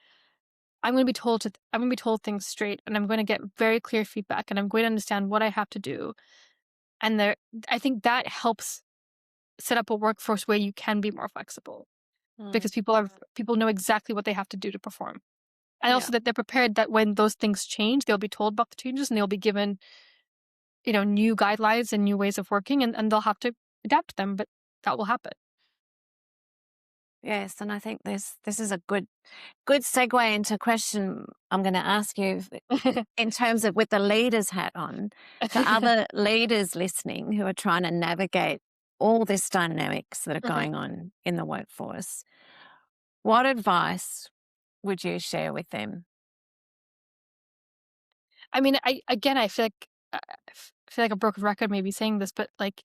I'm going to be told things straight, and I'm going to get very clear feedback, and I'm going to understand what I have to do. And I think that helps set up a workforce where you can be more flexible, because people know exactly what they have to do to perform. And also that they're prepared that when those things change, they'll be told about the changes, and they'll be given, new guidelines and new ways of working, and they'll have to adapt to them, but that will happen. Yes, and I think this is a good segue into a question I'm going to ask you in terms of with the leader's hat on, to other leaders listening who are trying to navigate all this dynamics that are going on in the workforce. What advice would you share with them? I mean, I feel like a broken record maybe saying this, but like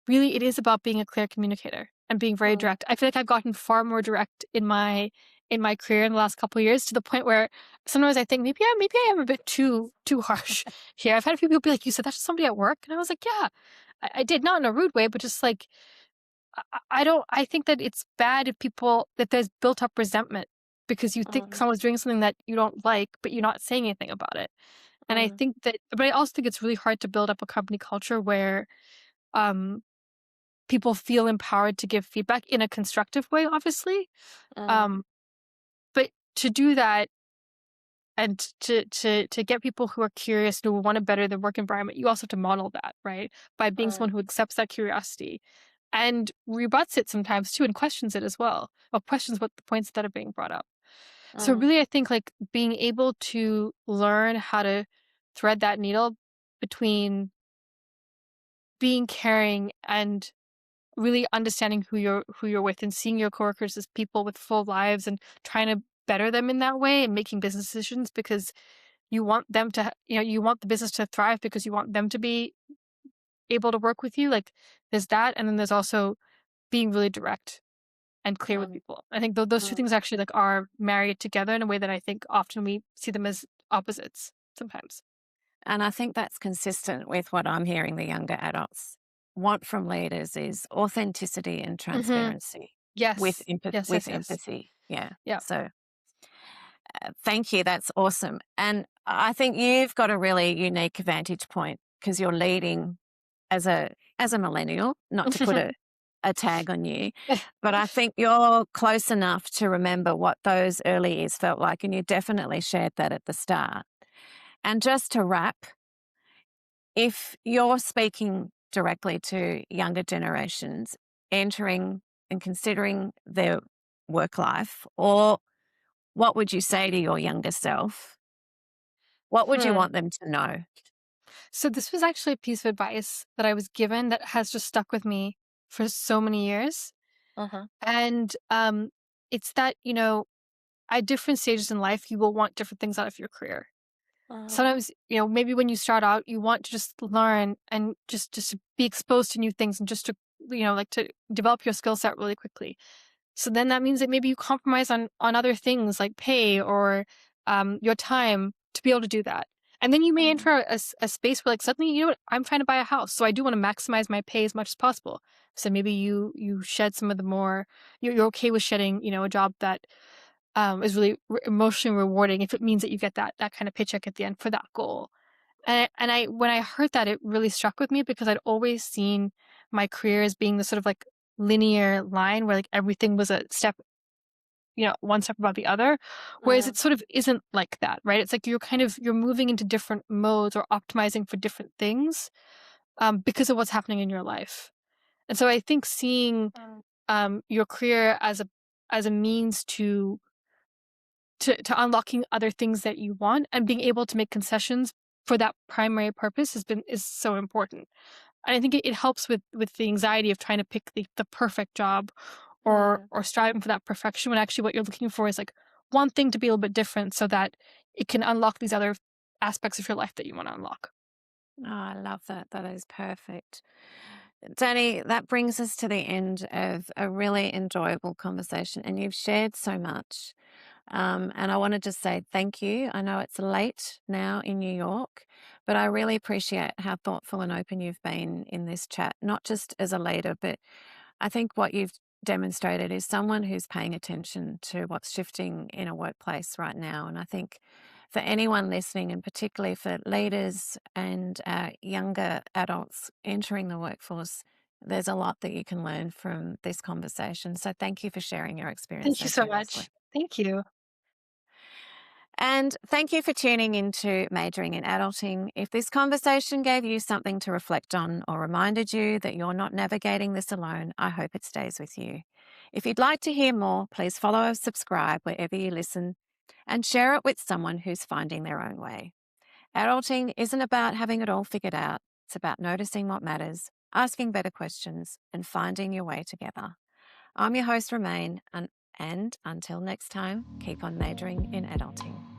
really it is about being a clear communicator and being very direct. I feel like I've gotten far more direct in my career in the last couple of years, to the point where sometimes I think maybe I am a bit too harsh here. I've had a few people be like, "You said that to somebody at work?" And I was like, "Yeah, I did, not in a rude way, but just like I think that it's bad if there's built up resentment because you think someone's doing something that you don't like, but you're not saying anything about it." And I think that, but I also think it's really hard to build up a company culture where um, people feel empowered to give feedback in a constructive way, obviously. Um, but to do that, and to get people who are curious and who want to better their work environment, you also have to model that, right? By being someone who accepts that curiosity and rebuts it sometimes too, and questions it as well, or questions what the points that are being brought up. So really, I think like being able to learn how to thread that needle between being caring and really understanding who you're with, and seeing your coworkers as people with full lives, and trying to better them in that way, and making business decisions because you want them to, you want the business to thrive because you want them to be able to work with you. Like there's that, and then there's also being really direct and clear with people. I think those two things actually like are married together in a way that I think often we see them as opposites sometimes. And I think that's consistent with what I'm hearing the younger adults want from leaders is authenticity and transparency Yes. with Yes. empathy. Yeah. Yeah. So thank you. That's awesome. And I think you've got a really unique vantage point because you're leading as a millennial, not to put a tag on you, but I think you're close enough to remember what those early years felt like, and you definitely shared that at the start. And just to wrap, if you're speaking directly to younger generations entering and considering their work life, or what would you say to your younger self? What would you want them to know? So this was actually a piece of advice that I was given that has just stuck with me for so many years. And it's that, at different stages in life, you will want different things out of your career. Sometimes, maybe when you start out, you want to just learn and just to be exposed to new things, and just to, like to develop your skill set really quickly. So then that means that maybe you compromise on other things like pay or your time to be able to do that. And then you may enter a space where like suddenly, what, I'm trying to buy a house, so I do want to maximize my pay as much as possible. So maybe you shed some of the more, you're okay with shedding, a job that is really emotionally rewarding if it means that you get that kind of paycheck at the end for that goal. And I when I heard that, it really struck with me because I'd always seen my career as being the sort of like linear line where like everything was a step, one step above the other. Whereas it sort of isn't like that, right? It's like you're moving into different modes or optimizing for different things because of what's happening in your life. And so I think seeing your career as a means to unlocking other things that you want, and being able to make concessions for that primary purpose is so important. And I think it helps with the anxiety of trying to pick the perfect job or striving for that perfection when actually what you're looking for is like one thing to be a little bit different so that it can unlock these other aspects of your life that you want to unlock. Oh, I love that. That is perfect. Danny, that brings us to the end of a really enjoyable conversation, and you've shared so much. And I want to just say thank you. I know it's late now in New York, but I really appreciate how thoughtful and open you've been in this chat, not just as a leader, but I think what you've demonstrated is someone who's paying attention to what's shifting in a workplace right now. And I think for anyone listening, and particularly for leaders and younger adults entering the workforce, there's a lot that you can learn from this conversation. So thank you for sharing your experience Thank you so so generously. much. Thank you. And thank you for tuning into Majoring in Adulting. If this conversation gave you something to reflect on or reminded you that you're not navigating this alone, I hope it stays with you. If you'd like to hear more, please follow or subscribe wherever you listen and share it with someone who's finding their own way. Adulting isn't about having it all figured out. It's about noticing what matters, asking better questions, and finding your way together. I'm your host, Romaine, and until next time, keep on majoring in adulting.